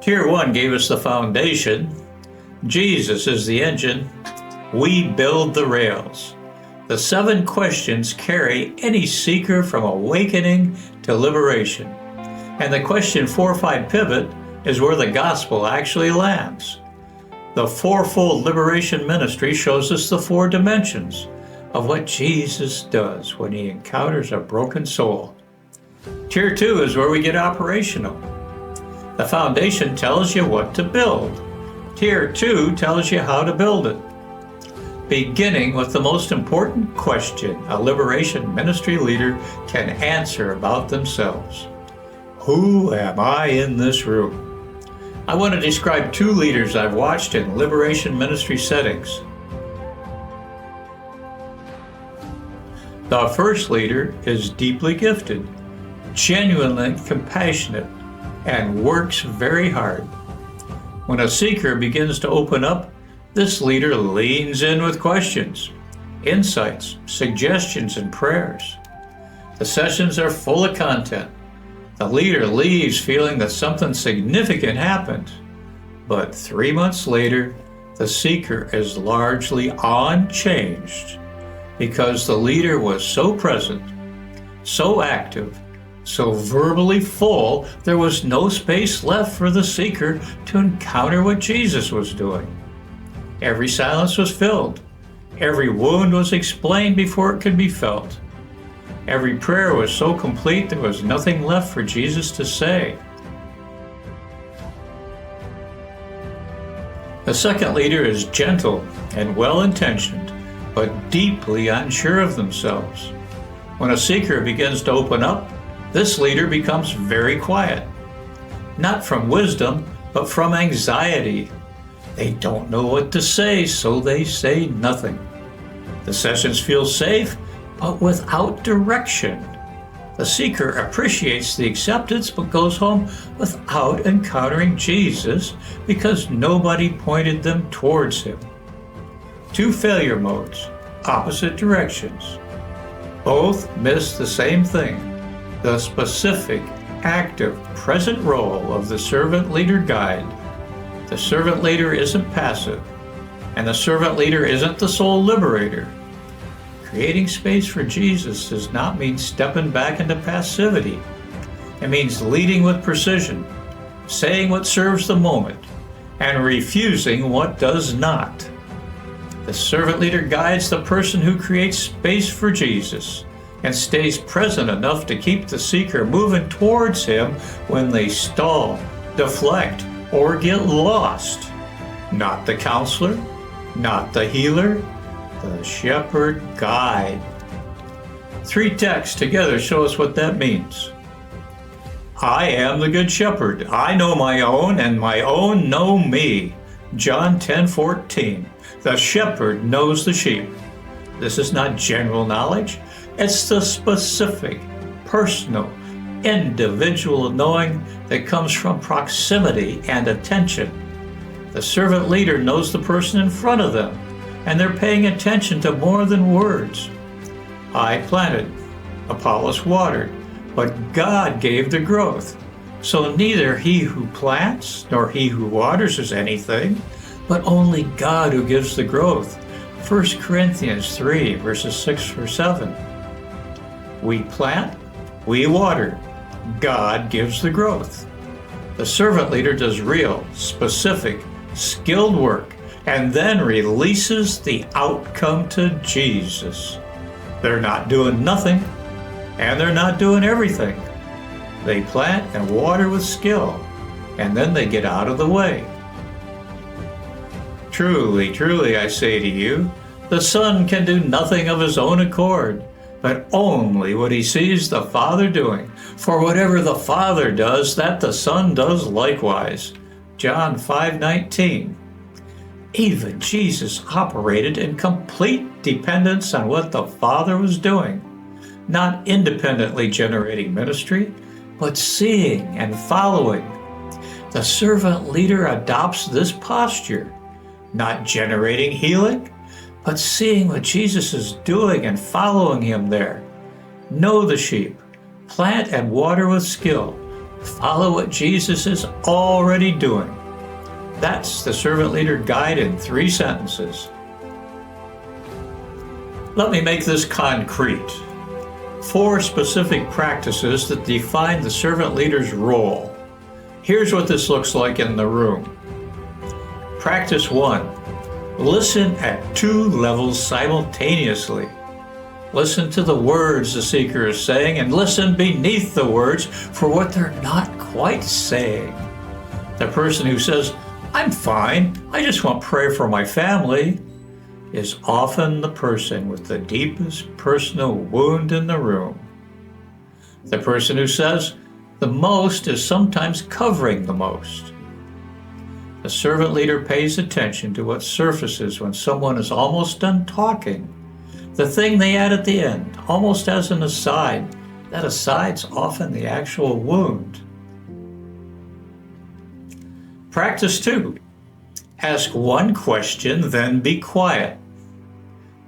Tier 1 gave us the foundation. Jesus is the engine. We build the rails. The 7 questions carry any seeker from awakening to liberation. And the question 4-5 pivot is where the gospel actually lands. The fourfold liberation ministry shows us the 4 dimensions of what Jesus does when he encounters a broken soul. Tier 2 is where we get operational. The foundation tells you what to build. Tier 2 tells you how to build it. Beginning with the most important question a liberation ministry leader can answer about themselves. Who am I in this room? I want to describe 2 leaders I've watched in liberation ministry settings. The first leader is deeply gifted, genuinely compassionate, and works very hard. When a seeker begins to open up, this leader leans in with questions, insights, suggestions, and prayers. The sessions are full of content. The leader leaves feeling that something significant happened. But 3 months later, the seeker is largely unchanged because the leader was so present, so active, so verbally full, there was no space left for the seeker to encounter what Jesus was doing. Every silence was filled. Every wound was explained before it could be felt. Every prayer was so complete there was nothing left for Jesus to say. The second leader is gentle and well-intentioned, but deeply unsure of themselves. When a seeker begins to open up, this leader becomes very quiet. Not from wisdom, but from anxiety. They don't know what to say, so they say nothing. The sessions feel safe, but without direction. The seeker appreciates the acceptance, but goes home without encountering Jesus because nobody pointed them towards him. 2 failure modes, opposite directions. Both miss the same thing, the specific, active, present role of the servant leader guide. The servant leader isn't passive, and the servant leader isn't the soul liberator. Creating space for Jesus does not mean stepping back into passivity. It means leading with precision, saying what serves the moment, and refusing what does not. The servant leader guides the person who creates space for Jesus and stays present enough to keep the seeker moving towards him when they stall, deflect, or get lost. Not the counselor, not the healer, the shepherd guide. 3 texts together show us what that means. I am the good shepherd. I know my own, and my own know me. John 10:14. The shepherd knows the sheep. This is not general knowledge. It's the specific, personal, individual knowing that comes from proximity and attention. The servant leader knows the person in front of them, and they're paying attention to more than words. I planted, Apollos watered, but God gave the growth. So neither he who plants nor he who waters is anything, but only God who gives the growth. 1 Corinthians 3, verses 6-7. We plant, we water. God gives the growth. The servant leader does real, specific, skilled work, and then releases the outcome to Jesus. They're not doing nothing, and they're not doing everything. They plant and water with skill, and then they get out of the way. Truly, truly, I say to you, the Son can do nothing of his own accord, but only what he sees the Father doing. For whatever the Father does, that the Son does likewise. John 5:19. Even Jesus operated in complete dependence on what the Father was doing, not independently generating ministry, but seeing and following. The servant leader adopts this posture, not generating healing, but seeing what Jesus is doing and following him there. Know the sheep, plant and water with skill, Follow what Jesus is already doing. That's the servant leader guide in 3 sentences. Let me make this concrete. 4 specific practices that define the servant leader's role. Here's what this looks like in the room. Practice 1. Listen at 2 levels simultaneously. Listen to the words the seeker is saying and listen beneath the words for what they're not quite saying. The person who says, "I'm fine, I just want prayer for my family," is often the person with the deepest personal wound in the room. The person who says, "The most" is sometimes covering the most. The servant leader pays attention to what surfaces when someone is almost done talking. The thing they add at the end, almost as an aside, that aside's often the actual wound. Practice 2. Ask 1 question, then be quiet.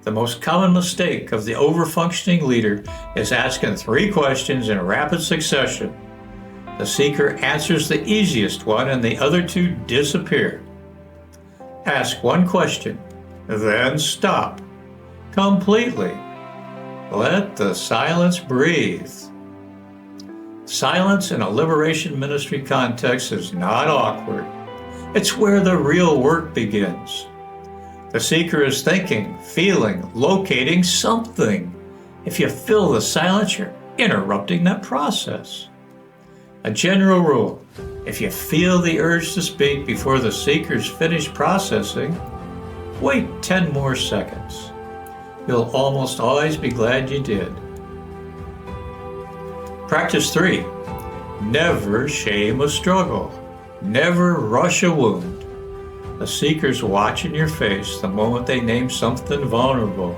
The most common mistake of the overfunctioning leader is asking 3 questions in rapid succession. The seeker answers the easiest one and the other 2 disappear. Ask 1 question, then stop. Completely. Let the silence breathe. Silence in a liberation ministry context is not awkward. It's where the real work begins. The seeker is thinking, feeling, locating something. If you fill the silence, you're interrupting that process. A general rule: if you feel the urge to speak before the seeker's finished processing, wait 10 more seconds. You'll almost always be glad you did. Practice 3. Never shame a struggle. Never rush a wound. The seeker's watching your face the moment they name something vulnerable.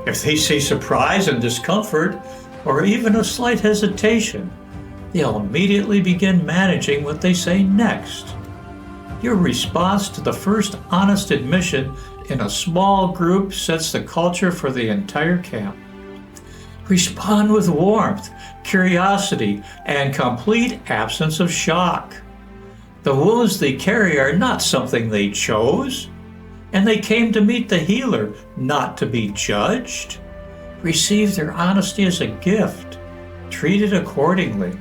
If they see surprise and discomfort, or even a slight hesitation, they'll immediately begin managing what they say next. Your response to the first honest admission in a small group sets the culture for the entire camp. Respond with warmth, curiosity, and complete absence of shock. The wounds they carry are not something they chose, and they came to meet the healer, not to be judged. Receive their honesty as a gift. Treat it accordingly.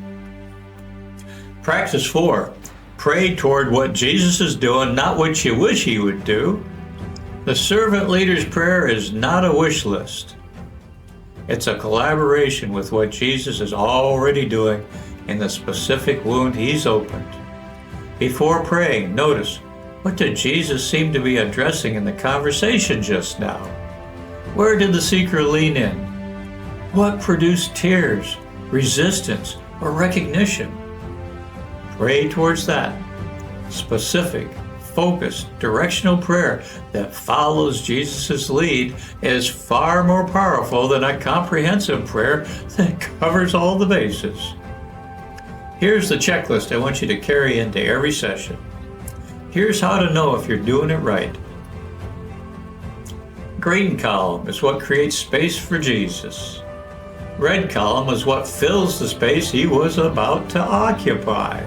Practice 4. Pray toward what Jesus is doing, not what you wish he would do. The servant leader's prayer is not a wish list. It's a collaboration with what Jesus is already doing in the specific wound he's opened. Before praying, notice, what did Jesus seem to be addressing in the conversation just now? Where did the seeker lean in? What produced tears, resistance, or recognition? Pray towards that. Specific, focused, directional prayer that follows Jesus' lead is far more powerful than a comprehensive prayer that covers all the bases. Here's the checklist I want you to carry into every session. Here's how to know if you're doing it right. Green column is what creates space for Jesus. Red column is what fills the space he was about to occupy.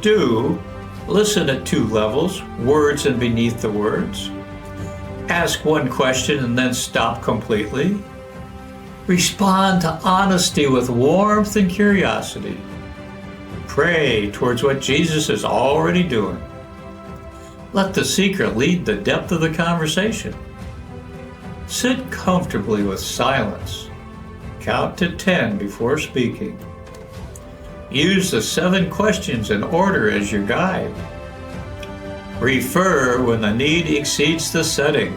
Do, listen at 2 levels, words and beneath the words. Ask 1 question and then stop completely. Respond to honesty with warmth and curiosity. Pray towards what Jesus is already doing. Let the seeker lead the depth of the conversation. Sit comfortably with silence. Count to 10 before speaking. Use the 7 questions in order as your guide. Refer when the need exceeds the setting.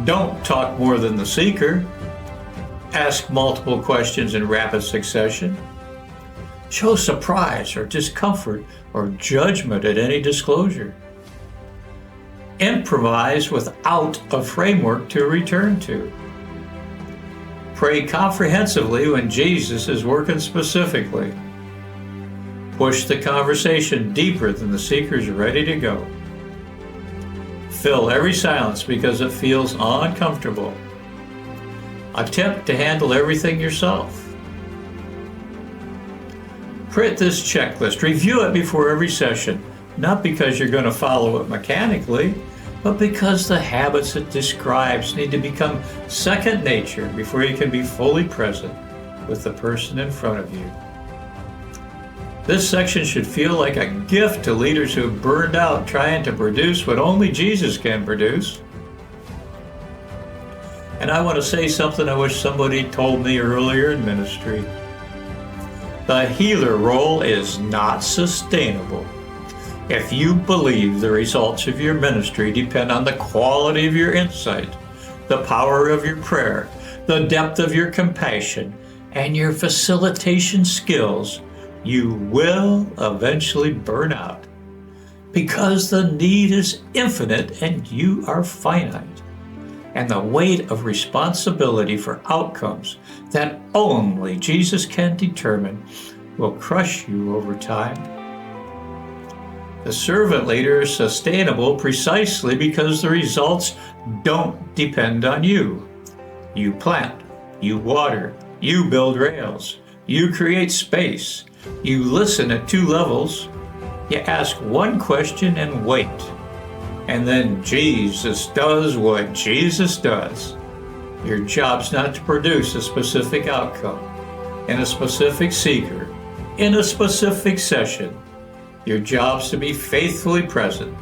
Don't talk more than the seeker. Ask multiple questions in rapid succession. Show surprise or discomfort or judgment at any disclosure. Improvise without a framework to return to. Pray comprehensively when Jesus is working specifically. Push the conversation deeper than the seeker's ready to go. Fill every silence because it feels uncomfortable. Attempt to handle everything yourself. Print this checklist. Review it before every session, not because you're going to follow it mechanically, but because the habits it describes need to become second nature before you can be fully present with the person in front of you. This section should feel like a gift to leaders who have burned out trying to produce what only Jesus can produce. And I want to say something I wish somebody told me earlier in ministry. The healer role is not sustainable. If you believe the results of your ministry depend on the quality of your insight, the power of your prayer, the depth of your compassion, and your facilitation skills, you will eventually burn out because the need is infinite and you are finite. And the weight of responsibility for outcomes that only Jesus can determine will crush you over time. The servant leader is sustainable precisely because the results don't depend on you. You plant, you water, you build rails, you create space, you listen at 2 levels, you ask one question and wait. And then Jesus does what Jesus does. Your job's not to produce a specific outcome, in a specific seeker, in a specific session. Your job's to be faithfully present,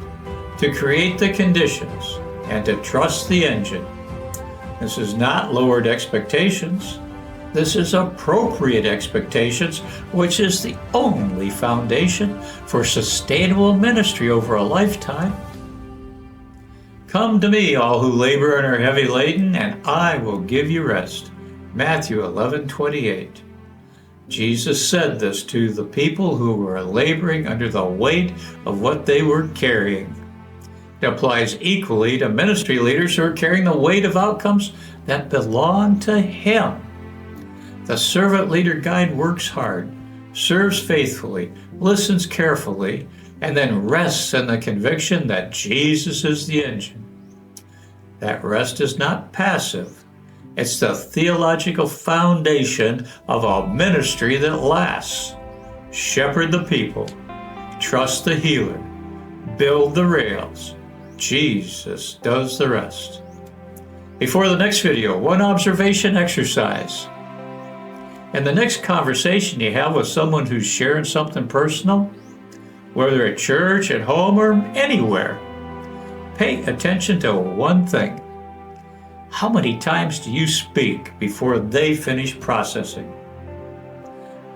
to create the conditions, and to trust the engine. This is not lowered expectations. This is appropriate expectations, which is the only foundation for sustainable ministry over a lifetime. Come to me, all who labor and are heavy laden, and I will give you rest. Matthew 11:28. Jesus said this to the people who were laboring under the weight of what they were carrying. It applies equally to ministry leaders who are carrying the weight of outcomes that belong to Him. The servant leader guide works hard, serves faithfully, listens carefully, and then rests in the conviction that Jesus is the engine. That rest is not passive. It's the theological foundation of a ministry that lasts. Shepherd the people, trust the healer, build the rails. Jesus does the rest. Before the next video, one observation exercise. In the next conversation you have with someone who's sharing something personal, whether at church, at home, or anywhere, pay attention to one thing. How many times do you speak before they finish processing?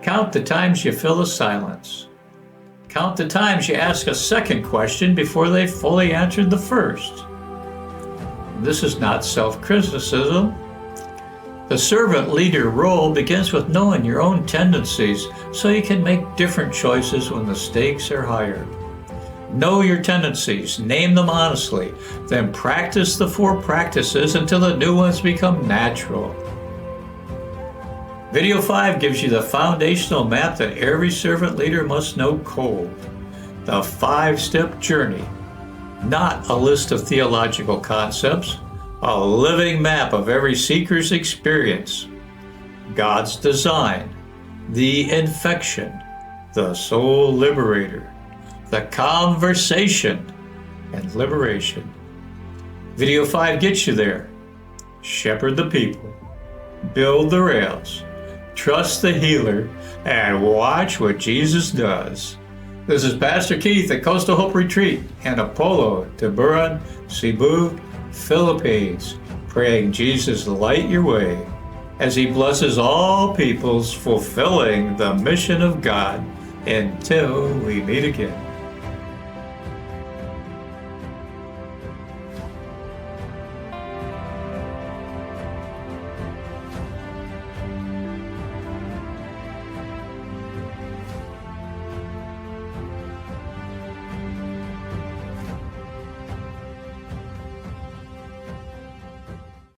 Count the times you fill a silence. Count the times you ask a second question before they fully answered the first. This is not self-criticism. The servant leader role begins with knowing your own tendencies so you can make different choices when the stakes are higher. Know your tendencies, name them honestly, then practice the 4 practices until the new ones become natural. Video 5 gives you the foundational map that every servant leader must know cold. The 5-step journey, not a list of theological concepts, a living map of every seeker's experience. God's design, the infection, the Soul Liberator, the conversation, and liberation. Video 5 gets you there. Shepherd the people, build the rails, trust the healer, and watch what Jesus does. This is Pastor Keith at Coastal Hope Retreat in Apollo, Tiburon, Cebu, Philippines, praying Jesus light your way as He blesses all peoples, fulfilling the mission of God until we meet again.